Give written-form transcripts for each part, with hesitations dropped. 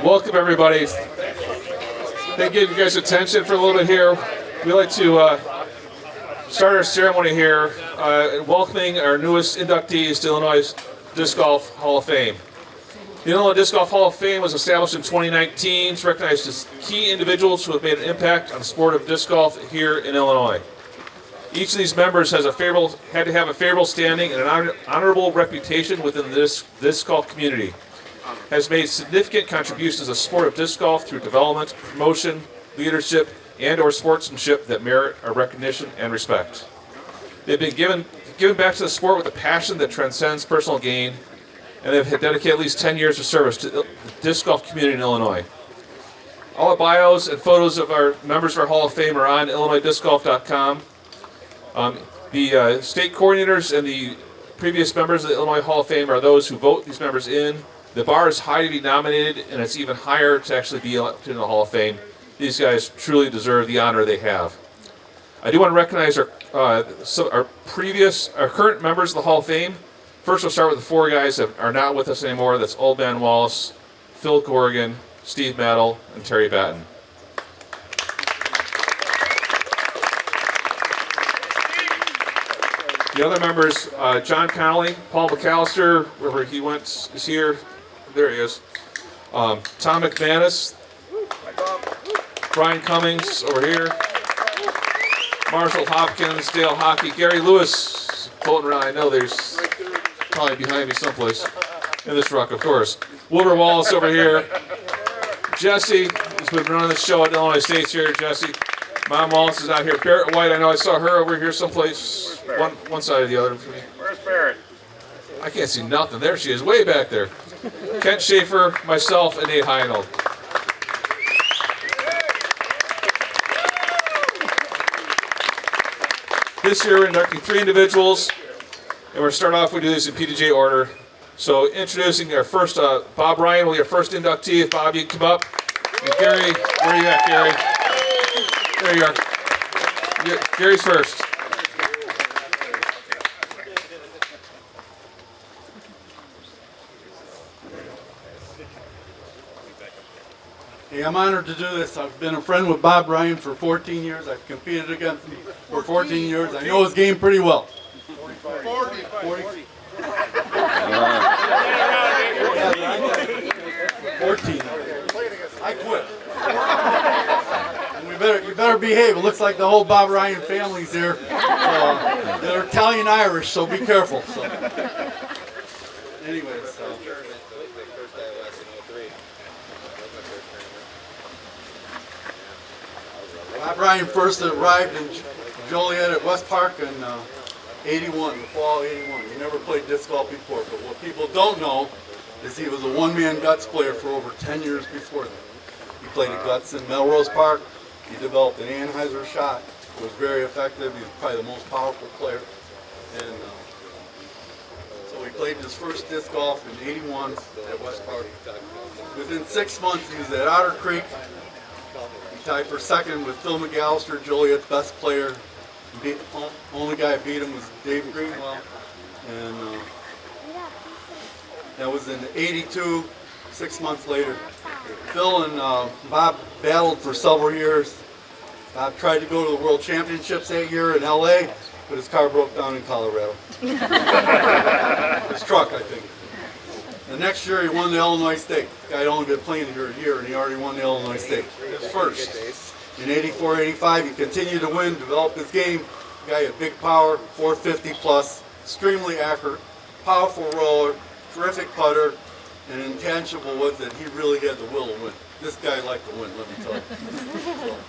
Welcome everybody. Thank you guys attention for a little bit here. We like to start our ceremony here welcoming our newest inductees to Illinois Disc Golf Hall of Fame. The Illinois Disc Golf Hall of Fame was established in 2019 to recognize as key individuals who have made an impact on the sport of disc golf here in Illinois. Each of these members had to have a favorable standing and an honorable reputation within the disc golf community. Has made significant contributions to the sport of disc golf through development, promotion, leadership, and/or sportsmanship that merit our recognition and respect. They've been given back to the sport with a passion that transcends personal gain, and they've dedicated at least 10 years of service to the disc golf community in Illinois. All the bios and photos of our members of our Hall of Fame are on IllinoisDiscGolf.com. The state coordinators and the previous members of the Illinois Hall of Fame are those who vote these members in. The bar is high to be nominated, and it's even higher to actually be elected in the Hall of Fame. These guys truly deserve the honor they have. I do want to recognize our current members of the Hall of Fame. First, we'll start with the four guys that are not with us anymore. That's Old Man Wallace, Phil Corrigan, Steve Maddle, and Terry Batten. The other members, John Connolly, Paul McAllister, wherever he went, is here. There he is. Tom McManus, Brian Cummings over here, Marshall Hopkins, Dale Hockey, Gary Lewis, floating around. I know there's probably behind me someplace in this truck, of course. Wilbur Wallace over here. Jesse has been running the show at Illinois State here. Jesse. Mom Wallace is out here. Barrett White, I know I saw her over here someplace, one side or the other. Where's Barrett? I can't see nothing. There she is, way back there. Kent Schaefer, myself, and Nate Heinold. This year we're inducting 3 individuals, and we're going to start off, we do this in PDJ order. So introducing our first, Bob Ryan will be our first inductee. If Bob, you come up. And Gary, where are you at, Gary? There you are. Gary's first. Hey, I'm honored to do this. I've been a friend with Bob Ryan for 14 years. I've competed against him for 14 years. I know his game pretty well. 40. I quit. And you better behave. It looks like the whole Bob Ryan family's here. They're Italian-Irish, so be careful. So. Anyways. Bob Ryan first arrived in Joliet at West Park in 81, the fall 81. He never played disc golf before, but what people don't know is he was a one-man guts player for over 10 years before that. He played at guts in Melrose Park. He developed an Anheuser shot. It was very effective. He was probably the most powerful player. And so he played his first disc golf in 81 at West Park. Within 6 months, he was at Otter Creek. He tied for second with Phil McAllister, Joliet's best player. Only guy beat him was Dave Greenwell. And that was in 82, 6 months later. Phil and Bob battled for several years. Bob tried to go to the World Championships that year in LA, but his car broke down in Colorado. His truck, I think. The next year he won the Illinois State. The guy had only been playing here a year and he already won the Illinois State. His first. In 84, 85 he continued to win, developed his game. The guy had big power, 450 plus, extremely accurate, powerful roller, terrific putter, and intangible was that he really had the will to win. This guy liked to win, let me tell you.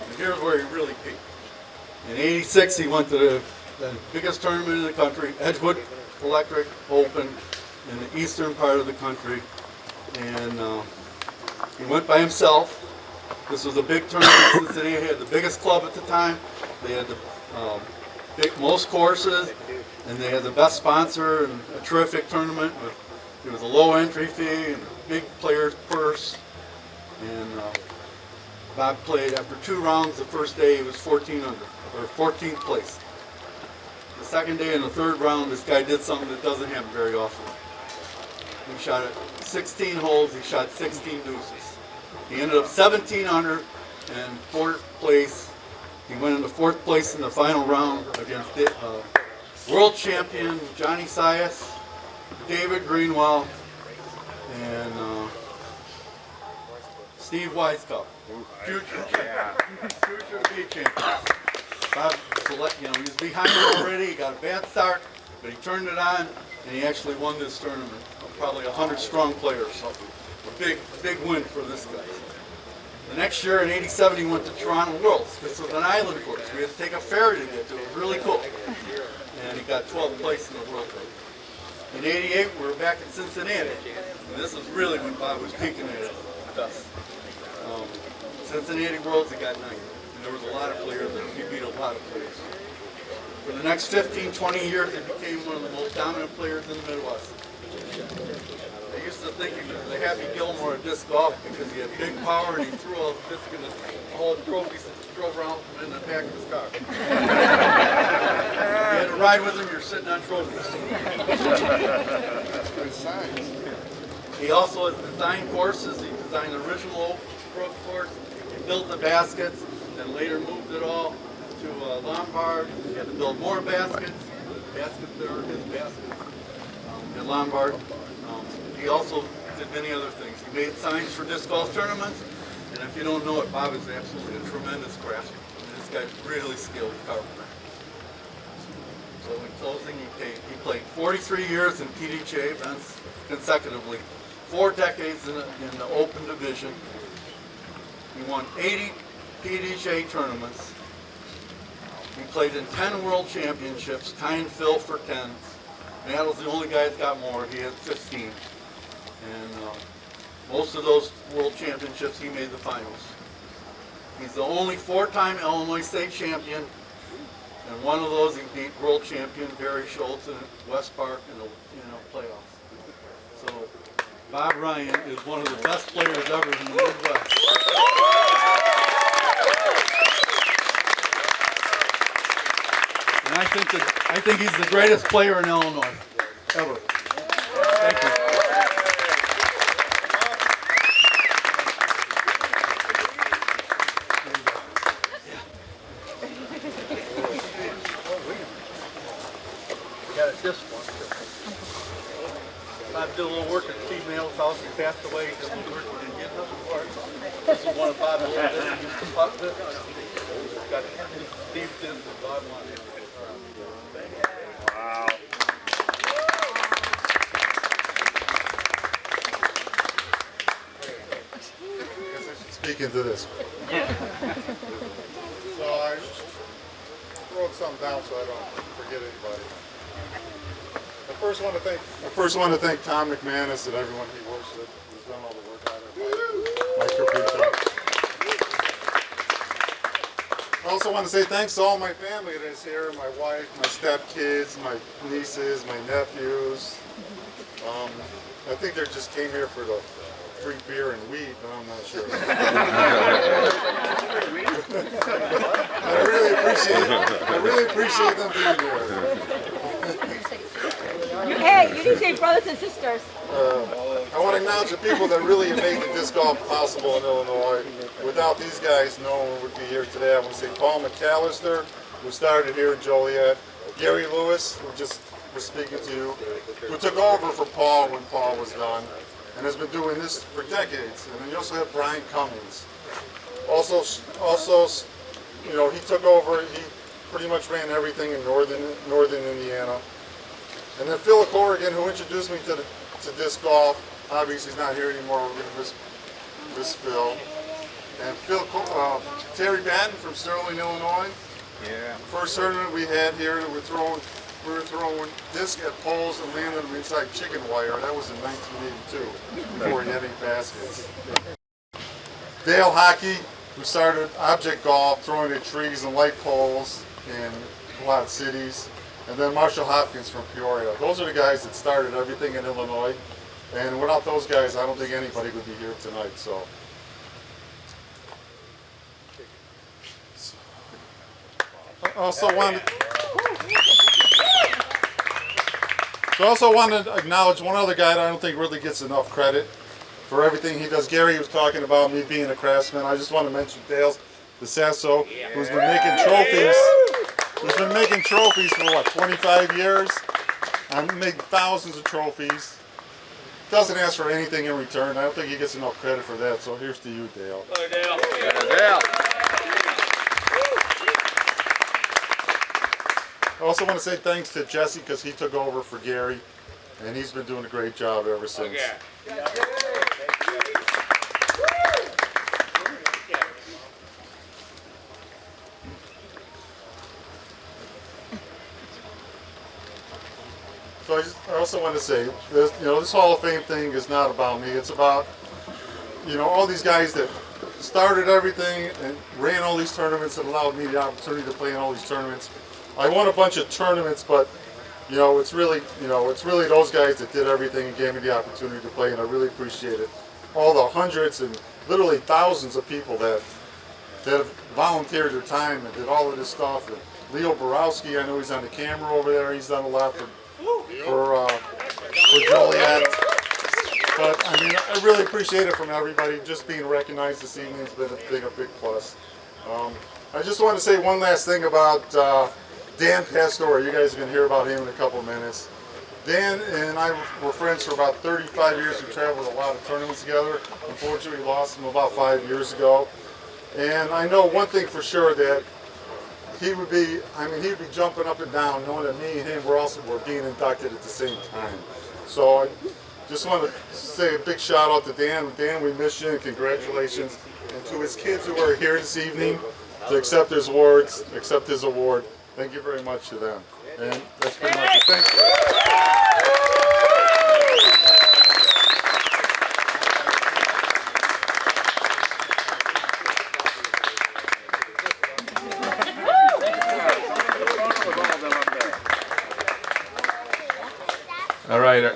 And here's where he really peaked. In 86 he went to the biggest tournament in the country, Edgewood Electric Open, in the eastern part of the country, and he went by himself. This was a big tournament in Cincinnati. He had the biggest club at the time. They had the most courses, and they had the best sponsor, and a terrific tournament. It was a low entry fee and a big player's purse. And Bob played after 2 rounds. The first day he was 14 under, or 14th place. The second day in the 3rd round, this guy did something that doesn't happen very often. He shot at 16 holes, he shot 16 deuces. He ended up 17 under and 4th place. He went into 4th place in the final round against world champion Johnny Sias, David Greenwell, and Steve Weisskopf, future big champions. Bob, he was behind him already. He got a bad start, but he turned it on, and he actually won this tournament. Probably 100 strong players. So a big win for this guy. The next year in '87, he went to Toronto Worlds. This was an island course. We had to take a ferry to get to it. It was really cool. And he got 12th place in the World Cup. In '88, we were back in Cincinnati. And this is really when Bob was peaking at his best. Cincinnati Worlds, he got 9th. And there was a lot of players, and he beat a lot of players. For the next 15, 20 years, he became one of the most dominant players in the Midwest. I used to think he was the Happy Gilmore of disc golf because he had big power and he threw all the discs in all the trophies and drove around in the back of his car. You had to ride with him, you're sitting on trophies. He also has designed courses. He designed the original Oak course. He built the baskets, then later moved it all to Lombard. He had to build more baskets. Baskets there are his baskets at Lombard. He also did many other things. He made signs for disc golf tournaments, and if you don't know it, Bob is absolutely a tremendous craftsman. This guy's really skilled carpenter. So in closing, he played 43 years in PDGA events consecutively, 4 decades in the open division. He won 80 PDGA tournaments. He played in 10 world championships, tying Phil for 10. Matt was the only guy that got more. He had 15. And most of those world championships, he made the finals. He's the only 4-time Illinois state champion. And one of those, he beat world champion Barry Schultz in West Park in the playoffs. So Bob Ryan is one of the best players ever in the Midwest. And I think he's the greatest player in Illinois ever. Thank you. Got it this one. I did a little work at Steve Nail's house. He passed away. He did a little work and didn't get nothing for it. This is one of Bob's old discs. He used to putt with. Got Steve did and Bob wanted it. Wow. Speak into this. So I wrote something down so I don't forget anybody. I first want to thank Tom McManus and everyone he works with who's done all the work on it. Mike Caputo. I also want to say thanks to all my family that is here, my wife, my stepkids, my nieces, my nephews. I think they just came here for the free beer and weed, but I'm not sure. I really appreciate them being here. Hey, you didn't say brothers and sisters. I want to acknowledge the people that really made the disc golf possible in Illinois. Without these guys, no one would be here today. I want to say Paul McAllister, who started here in Joliet, Gary Lewis, who just was speaking to you, who took over for Paul when Paul was done, and has been doing this for decades. And then you also have Brian Cummings. Also, you know, he took over. He pretty much ran everything in northern Indiana. And then Phil Corrigan, who introduced me to disc golf. Obviously, he's not here anymore. We're going to miss Phil. And Terry Batten from Sterling, Illinois. Yeah. First tournament we had here, we were throwing disc at poles and landing them inside chicken wire. That was in 1982, before he had any baskets. Dale Hockey, who started object golf, throwing at trees and light poles in a lot of cities. And then Marshall Hopkins from Peoria. Those are the guys that started everything in Illinois. And without those guys, I don't think anybody would be here tonight. So I also want to acknowledge one other guy that I don't think really gets enough credit. for everything he does. Gary was talking about me being a craftsman. I just want to mention Dale DeSasso, who's been making trophies. Who's been making trophies for what, 25 years? I'm making thousands of trophies. Doesn't ask for anything in return. I don't think he gets enough credit for that. So here's to you, Dale. I also want to say thanks to Jesse because he took over for Gary, and he's been doing a great job ever since. So I also want to say, this, this Hall of Fame thing is not about me. It's about, all these guys that started everything and ran all these tournaments and allowed me the opportunity to play in all these tournaments. I won a bunch of tournaments, but it's really those guys that did everything and gave me the opportunity to play, and I really appreciate it. All the hundreds and literally thousands of people that have volunteered their time and did all of this stuff. And Leo Borowski, I know he's on the camera over there. He's done a lot for Joliet. But I mean, I really appreciate it from everybody. Just being recognized this evening has been a big plus. I just want to say one last thing about Dan Pastore. You guys are going to hear about him in a couple of minutes. Dan and I were friends for about 35 years. We traveled a lot of tournaments together. Unfortunately, we lost him about 5 years ago. And I know one thing for sure, that he would be jumping up and down knowing that me and him were being inducted at the same time. So I just want to say a big shout out to Dan. Dan, we miss you and congratulations. And to his kids who are here this evening to accept his award, thank you very much to them. And that's pretty much it. Thank you. All right.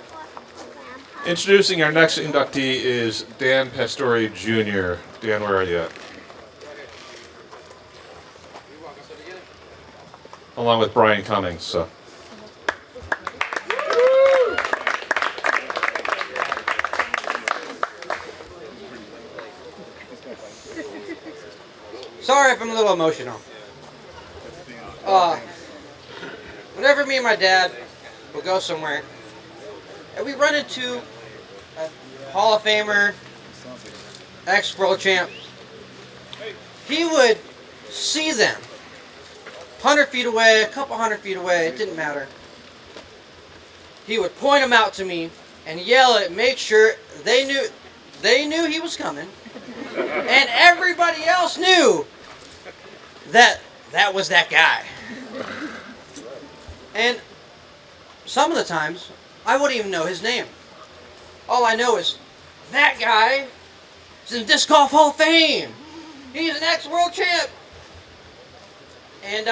Introducing our next inductee is Dan Pastore Jr. Dan, where are you at? Along with Brian Cummings. So. Sorry if I'm a little emotional. Whenever me and my dad would go somewhere, and we run into a Hall of Famer, ex-world champ, he would see them 100 feet away, a couple 100 feet away, it didn't matter. He would point them out to me and yell it, make sure they knew he was coming, and everybody else knew that was that guy. And some of the times, I wouldn't even know his name. All I know is, that guy is in the Disc Golf Hall of Fame. He's an ex-world champ. And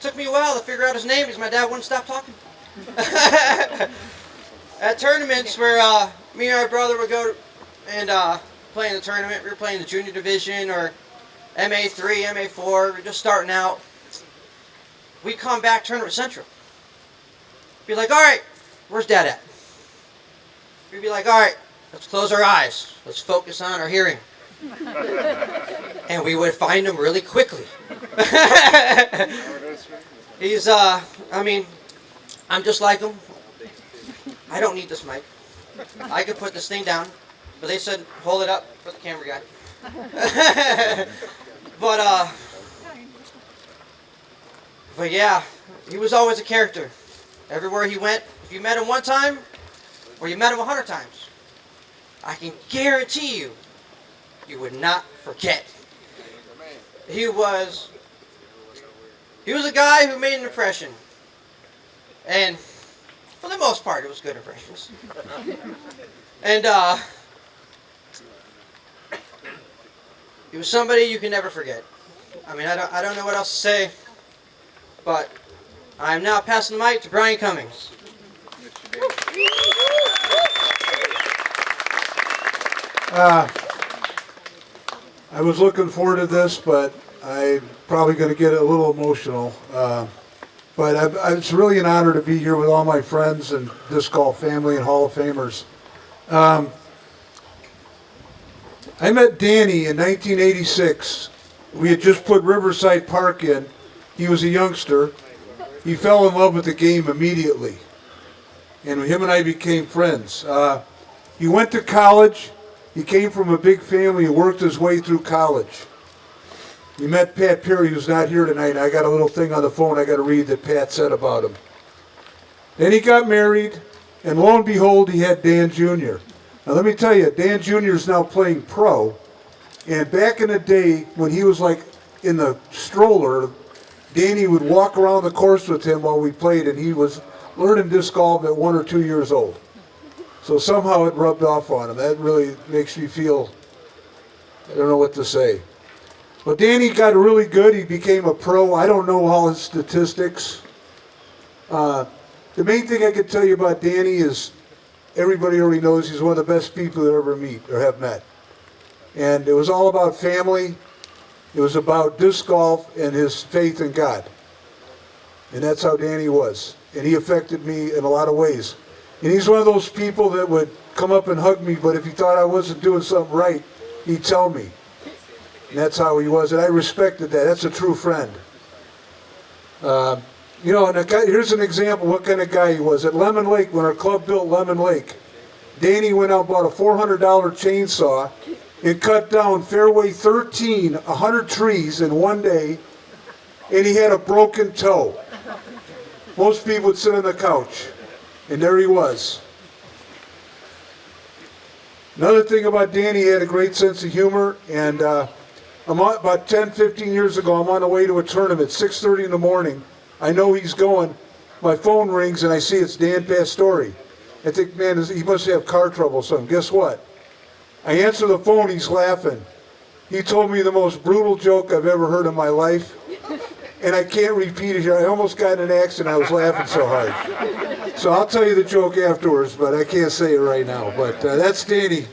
took me a while to figure out his name because my dad wouldn't stop talking. At tournaments where me and my brother would go and play in the tournament, we were playing the junior division or MA3, MA4, we were just starting out. We'd come back Tournament Central. Be like, all right, where's Dad at? We'd be like, all right, let's close our eyes. Let's focus on our hearing. And we would find him really quickly. He's, I'm just like him. I don't need this mic. I could put this thing down. But they said, hold it up for the camera guy. But yeah, he was always a character. Everywhere he went, if you met him one time, or you met him 100 times, I can guarantee you, you would not forget. He was a guy who made an impression. And for the most part, it was good impressions. And he was somebody you can never forget. I mean, I don't know what else to say, but I'm now passing the mic to Brian Cummings. I was looking forward to this, but I'm probably going to get a little emotional. But it's really an honor to be here with all my friends and disc golf family and Hall of Famers. I met Danny in 1986. We had just put Riverside Park in. He was a youngster. He fell in love with the game immediately. And him and I became friends. He went to college. He came from a big family and worked his way through college. We met Pat Perry, who's not here tonight. I got a little thing on the phone I got to read that Pat said about him. Then he got married, and lo and behold, he had Dan Jr. Now let me tell you, Dan Jr. is now playing pro. And back in the day, when he was like in the stroller, Danny would walk around the course with him while we played, and he was learning disc golf at 1 or 2 years old. So somehow it rubbed off on him. That really makes me feel, I don't know what to say. But Danny got really good. He became a pro. I don't know all his statistics. The main thing I can tell you about Danny is everybody already knows he's one of the best people you ever meet or have met. And it was all about family. It was about disc golf and his faith in God. And that's how Danny was. And he affected me in a lot of ways. And he's one of those people that would come up and hug me, but if he thought I wasn't doing something right, he'd tell me. And that's how he was, and I respected that. That's a true friend. You know, and here's an example of what kind of guy he was. At Lemon Lake, when our club built Lemon Lake, Danny went out and bought a $400 chainsaw and cut down Fairway 13, 100 trees in one day, and he had a broken toe. Most people would sit on the couch, and there he was. Another thing about Danny, he had a great sense of humor, and about 10, 15 years ago, I'm on the way to a tournament, 6:30 in the morning. I know he's going. My phone rings, and I see it's Dan Pastore. I think, man, he must have car trouble or something. Guess what? I answer the phone, he's laughing. He told me the most brutal joke I've ever heard in my life, and I can't repeat it here. I almost got in an accident. I was laughing so hard. So I'll tell you the joke afterwards, but I can't say it right now. But that's Danny.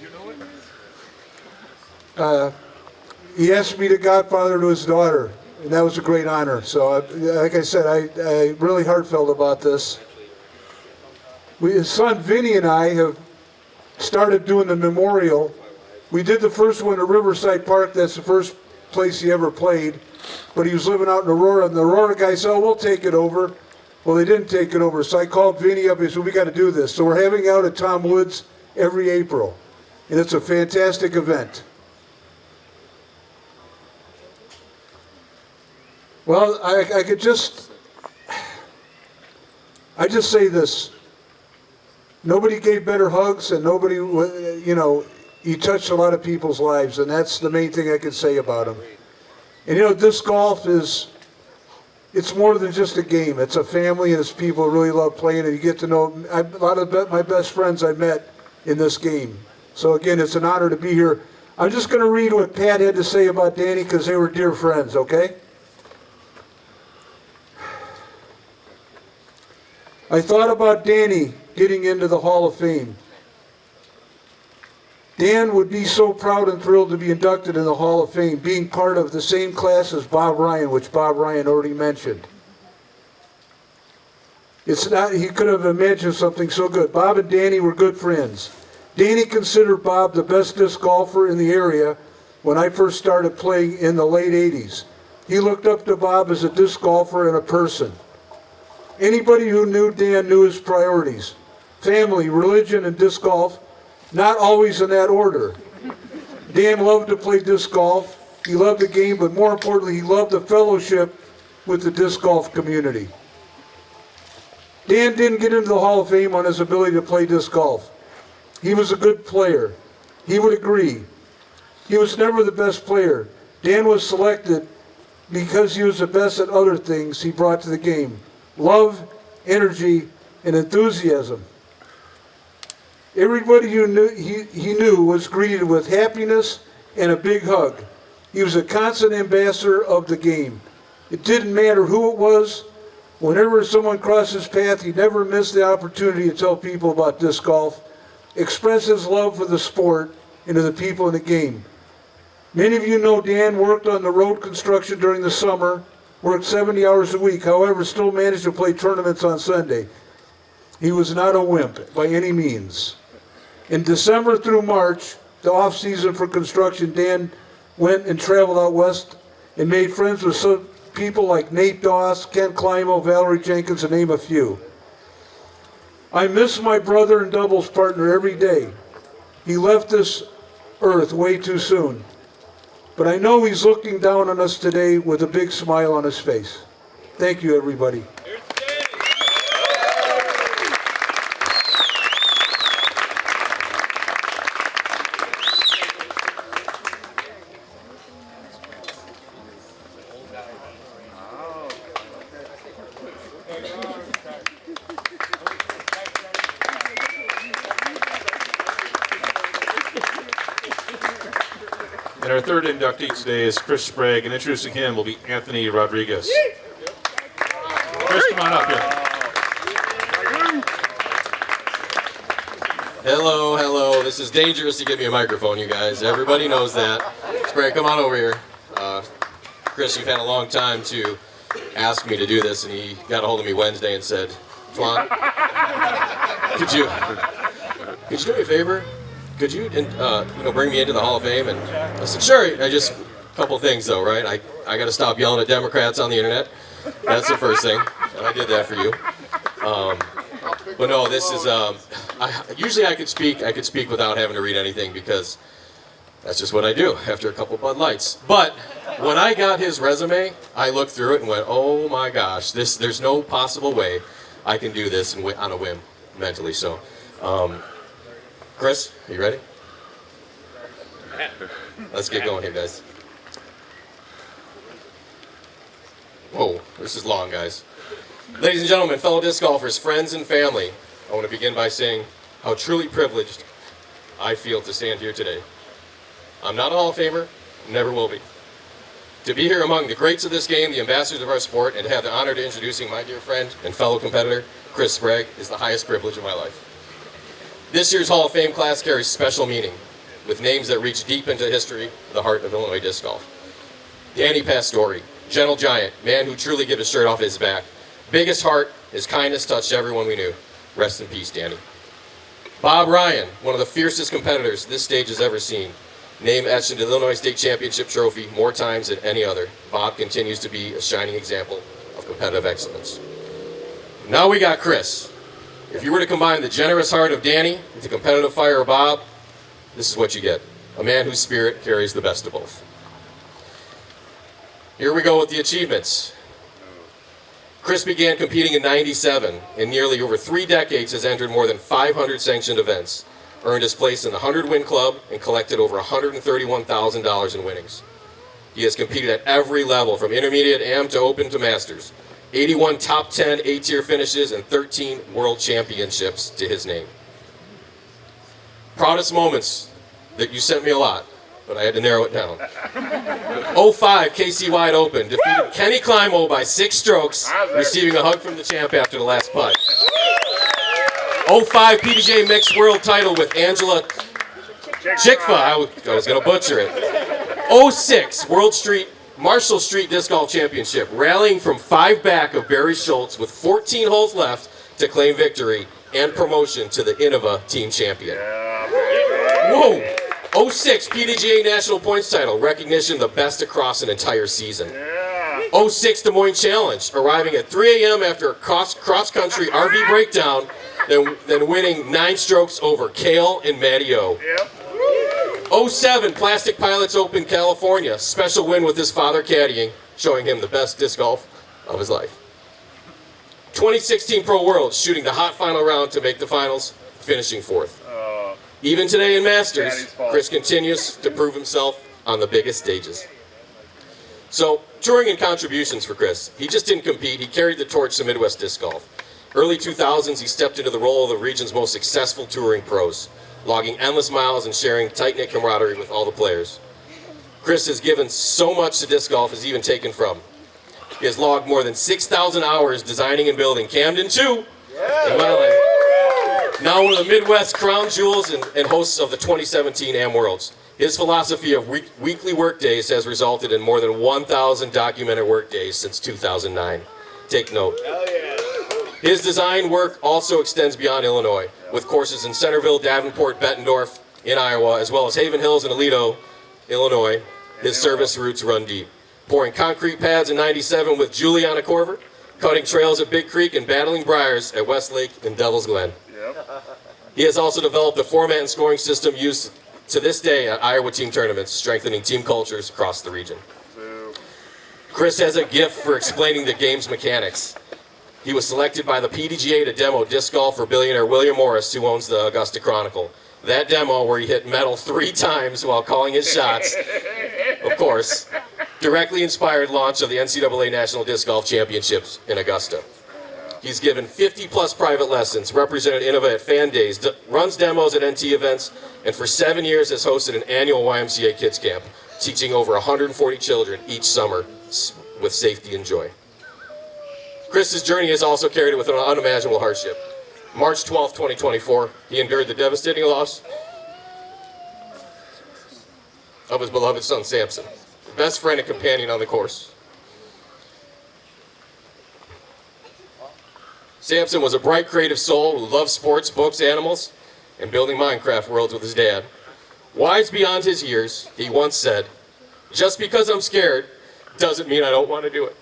He asked me to godfather to his daughter, and that was a great honor. So, like I said, I really heartfelt about this. His son Vinny and I have started doing the memorial. We did the first one at Riverside Park. That's the first place he ever played. But he was living out in Aurora, and the Aurora guy said, "Oh, we'll take it over." Well, they didn't take it over, so I called Vinny up and said, "We got to do this." So we're having it out at Tom Woods every April, and it's a fantastic event. Well, I just say this. Nobody gave better hugs, and nobody, you know, he touched a lot of people's lives, and that's the main thing I can say about him. And you know, disc golf it's more than just a game. It's a family, and it's people who really love playing it. You get to know a lot of my best friends I met in this game. So again, it's an honor to be here. I'm just going to read what Pat had to say about Danny because they were dear friends, okay? I thought about Danny getting into the Hall of Fame. Dan would be so proud and thrilled to be inducted in the Hall of Fame, being part of the same class as Bob Ryan, which Bob Ryan already mentioned. It's not, he could have imagined something so good. Bob and Danny were good friends. Danny considered Bob the best disc golfer in the area when I first started playing in the late 80s. He looked up to Bob as a disc golfer and a person. Anybody who knew Dan knew his priorities: family, religion, and disc golf, not always in that order. Dan loved to play disc golf. He loved the game, but more importantly, he loved the fellowship with the disc golf community. Dan didn't get into the Hall of Fame on his ability to play disc golf. He was a good player. He would agree. He was never the best player. Dan was selected because he was the best at other things he brought to the game: love, energy, and enthusiasm. Everybody who knew, he knew was greeted with happiness and a big hug. He was a constant ambassador of the game. It didn't matter who it was. Whenever someone crossed his path, he never missed the opportunity to tell people about disc golf, express his love for the sport and to the people in the game. Many of you know Dan worked on the road construction during the summer, worked 70 hours a week, however, still managed to play tournaments on Sunday. He was not a wimp by any means. In December through March, the off-season for construction, Dan went and traveled out west and made friends with some people like Nate Doss, Ken Climo, Valerie Jenkins, to name a few. I miss my brother and doubles partner every day. He left this earth way too soon. But I know he's looking down on us today with a big smile on his face. Thank you, everybody. And our third inductee today is Chris Sprague, and introducing him will be Anthony Rodriguez. Chris, come on up here. Hello, hello. This is dangerous to give me a microphone, you guys. Everybody knows that. Sprague, come on over here. Chris, you've had a long time to ask me to do this, and he got a hold of me Wednesday and said, Twan, could you do me a favor? Could you, bring me into the Hall of Fame? And I said, sure. A couple things though, right? I got to stop yelling at Democrats on the internet. That's the first thing, and I did that for you. But no, this is. Usually I could speak without having to read anything because that's just what I do after a couple Bud Lights. But when I got his resume, I looked through it and went, oh my gosh, there's no possible way I can do this on a whim mentally. So. Chris, are you ready? Let's get going here, guys. Whoa, this is long, guys. Ladies and gentlemen, fellow disc golfers, friends and family, I want to begin by saying how truly privileged I feel to stand here today. I'm not a Hall of Famer, never will be. To be here among the greats of this game, the ambassadors of our sport, and to have the honor to introducing my dear friend and fellow competitor, Chris Sprague, is the highest privilege of my life. This year's Hall of Fame class carries special meaning, with names that reach deep into history, the heart of Illinois disc golf. Danny Pastore, gentle giant, man who truly gave his shirt off his back. Biggest heart, his kindness touched everyone we knew. Rest in peace, Danny. Bob Ryan, one of the fiercest competitors this stage has ever seen. Name etched into the Illinois State Championship trophy more times than any other. Bob continues to be a shining example of competitive excellence. Now we got Chris. If you were to combine the generous heart of Danny with the competitive fire of Bob, this is what you get. A man whose spirit carries the best of both. Here we go with the achievements. Chris began competing in '97. In nearly over 3 decades has entered more than 500 sanctioned events, earned his place in the 100-win club, and collected over $131,000 in winnings. He has competed at every level, from intermediate AM to open to masters. 81 top 10 A-tier finishes and 13 world championships to his name. Proudest moments that you sent me a lot, but I had to narrow it down. 05 KC Wide Open, defeated Kenny Climo by 6 strokes, receiving a hug from the champ after the last putt. 05 PDJ Mixed World Title with Angela Chikfa, I was going to butcher it. 06 Marshall Street Disc Golf Championship, rallying from 5 back of Barry Schultz with 14 holes left to claim victory and promotion to the Innova Team Champion. Whoa! 06 PDGA National Points Title, recognition the best across an entire season. 06 Des Moines Challenge, arriving at 3 a.m. after a cross-country RV breakdown, then winning 9 strokes over Kale and Matty O. 07 Plastic Pilots Open California, special win with his father caddying, showing him the best disc golf of his life. 2016 Pro Worlds, shooting the hot final round to make the finals, finishing 4th. Even today in Masters, Chris continues to prove himself on the biggest stages. So, touring and contributions for Chris. He just didn't compete, he carried the torch to Midwest Disc Golf. Early 2000s, he stepped into the role of the region's most successful touring pros, logging endless miles and sharing tight-knit camaraderie with all the players. Chris has given so much to disc golf as even taken from. He has logged more than 6,000 hours designing and building Camden 2 in Milan. Now one of the Midwest crown jewels and hosts of the 2017 Am Worlds. His philosophy of weekly work days has resulted in more than 1,000 documented work days since 2009. Take note. His design work also extends beyond Illinois. with courses in Centerville, Davenport, Bettendorf in Iowa, as well as Haven Hills and Aledo, Illinois. His service routes run deep. Pouring concrete pads in 97 with Juliana Corver, cutting trails at Big Creek and battling briars at Westlake and Devil's Glen. He has also developed a format and scoring system used to this day at Iowa team tournaments, strengthening team cultures across the region. Chris has a gift for explaining the game's mechanics. He was selected by the PDGA to demo disc golf for billionaire William Morris, who owns the Augusta Chronicle. That demo, where he hit metal 3 times while calling his shots, of course, directly inspired launch of the NCAA National Disc Golf Championships in Augusta. He's given 50-plus private lessons, represented Innova at Fan Days, runs demos at NT events, and for 7 years has hosted an annual YMCA Kids Camp, teaching over 140 children each summer with safety and joy. Chris's journey has also carried it with an unimaginable hardship. March 12, 2024, he endured the devastating loss of his beloved son, Samson, best friend and companion on the course. Samson was a bright, creative soul who loved sports, books, animals, and building Minecraft worlds with his dad. Wise beyond his years, he once said, "Just because I'm scared doesn't mean I don't want to do it."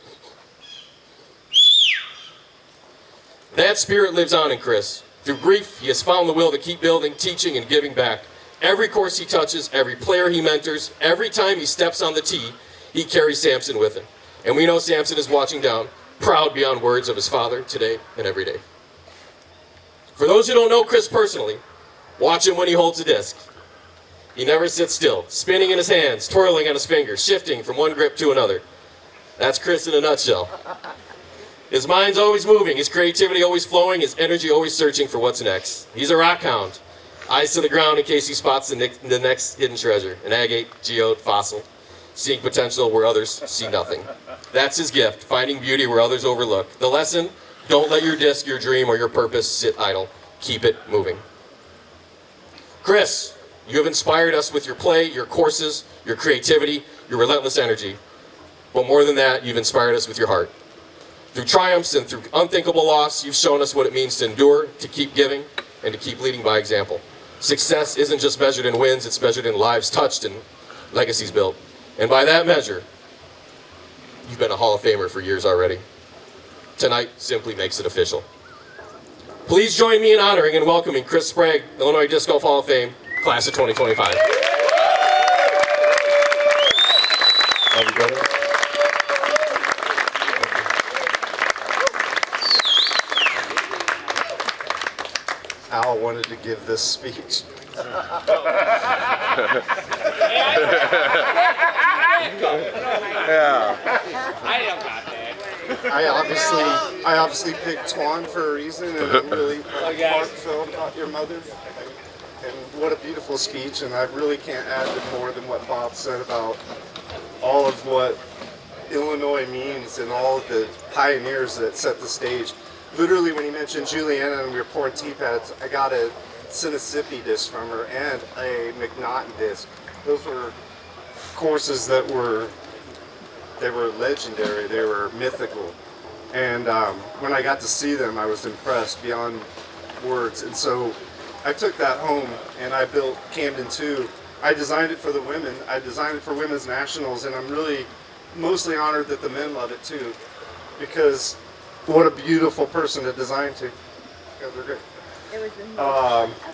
That spirit lives on in Chris. Through grief, he has found the will to keep building, teaching, and giving back. Every course he touches, every player he mentors, every time he steps on the tee, he carries Samson with him. And we know Samson is watching down, proud beyond words of his father today and every day. For those who don't know Chris personally, watch him when he holds a disc. He never sits still, spinning in his hands, twirling on his fingers, shifting from one grip to another. That's Chris in a nutshell. His mind's always moving, his creativity always flowing, his energy always searching for what's next. He's a rock hound. Eyes to the ground in case he spots the next hidden treasure, an agate, geode, fossil, seeing potential where others see nothing. That's his gift, finding beauty where others overlook. The lesson, don't let your disc, your dream, or your purpose sit idle. Keep it moving. Chris, you have inspired us with your play, your courses, your creativity, your relentless energy. But more than that, you've inspired us with your heart. Through triumphs and through unthinkable loss, you've shown us what it means to endure, to keep giving, and to keep leading by example. Success isn't just measured in wins, it's measured in lives touched and legacies built. And by that measure, you've been a Hall of Famer for years already. Tonight simply makes it official. Please join me in honoring and welcoming Chris Sprague, Illinois Disc Golf Hall of Fame, class of 2025. Love you, brother. Al wanted to give this speech. I obviously picked Twan for a reason, and I'm really heartfelt about your mother. And what a beautiful speech, and I really can't add more than what Bob said about all of what Illinois means and all of the pioneers that set the stage. Literally, when he mentioned Juliana and we were pouring tea pads, I got a Sinisippi disc from her and a McNaughton disc. Those were courses that were legendary, they were mythical. And when I got to see them, I was impressed beyond words. And so I took that home and I built Camden 2. I designed it for the women. I designed it for Women's Nationals, and I'm really mostly honored that the men love it too, because what a beautiful person to design to. You guys are great.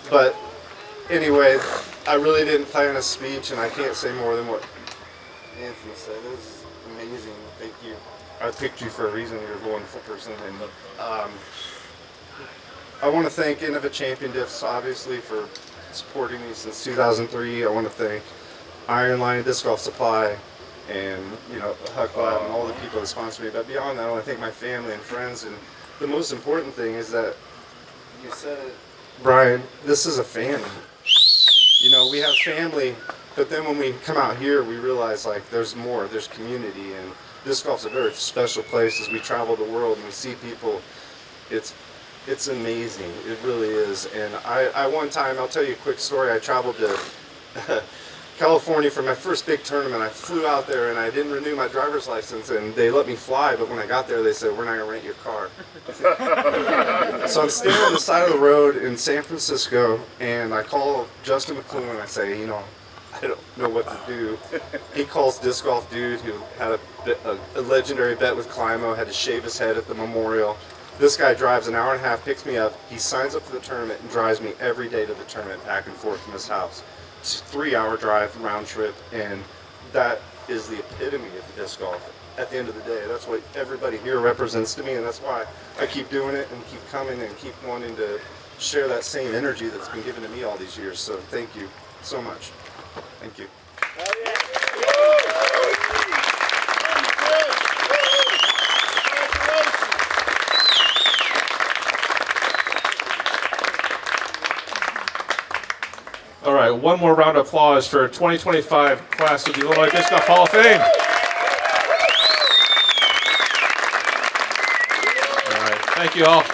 But anyway, I really didn't plan a speech, and I can't say more than what Anthony said. It was amazing. Thank you. I picked you for a reason. You're a wonderful person. And I want to thank Innova Champion Diffs, obviously, for supporting me since 2003. I want to thank Iron Line Disc Golf Supply, and Huck Lab and all the people that sponsor me. But beyond that, I want to thank my family and friends. And the most important thing is that you said it, Brian, this is a family. We have family, but then when we come out here, we realize like there's more, there's community, and disc golf's a very special place. As we travel the world and we see people, it's amazing. It really is. And I one time, I'll tell you a quick story. I traveled to California for my first big tournament. I flew out there and I didn't renew my driver's license, and they let me fly, but when I got there they said, we're not going to rent your car. So I'm standing on the side of the road in San Francisco, and I call Justin McClune and I say, you know, I don't know what to do. He calls Disc Golf Dude, who had a legendary bet with Climo, had to shave his head at the Memorial. This guy drives an hour and a half, picks me up, he signs up for the tournament and drives me every day to the tournament back and forth from his house. It's a 3-hour drive round trip, and that is the epitome of disc golf. At the end of the day, that's what everybody here represents to me, and that's why I keep doing it and keep coming and keep wanting to share that same energy that's been given to me all these years. So thank you so much. Thank you. All right, one more round of applause for 2025 class of the Illinois Disc Golf Hall of Fame. All right, thank you all.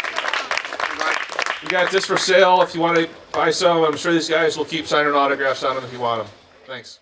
We got this for sale if you want to buy some. I'm sure these guys will keep signing autographs on them if you want them. Thanks.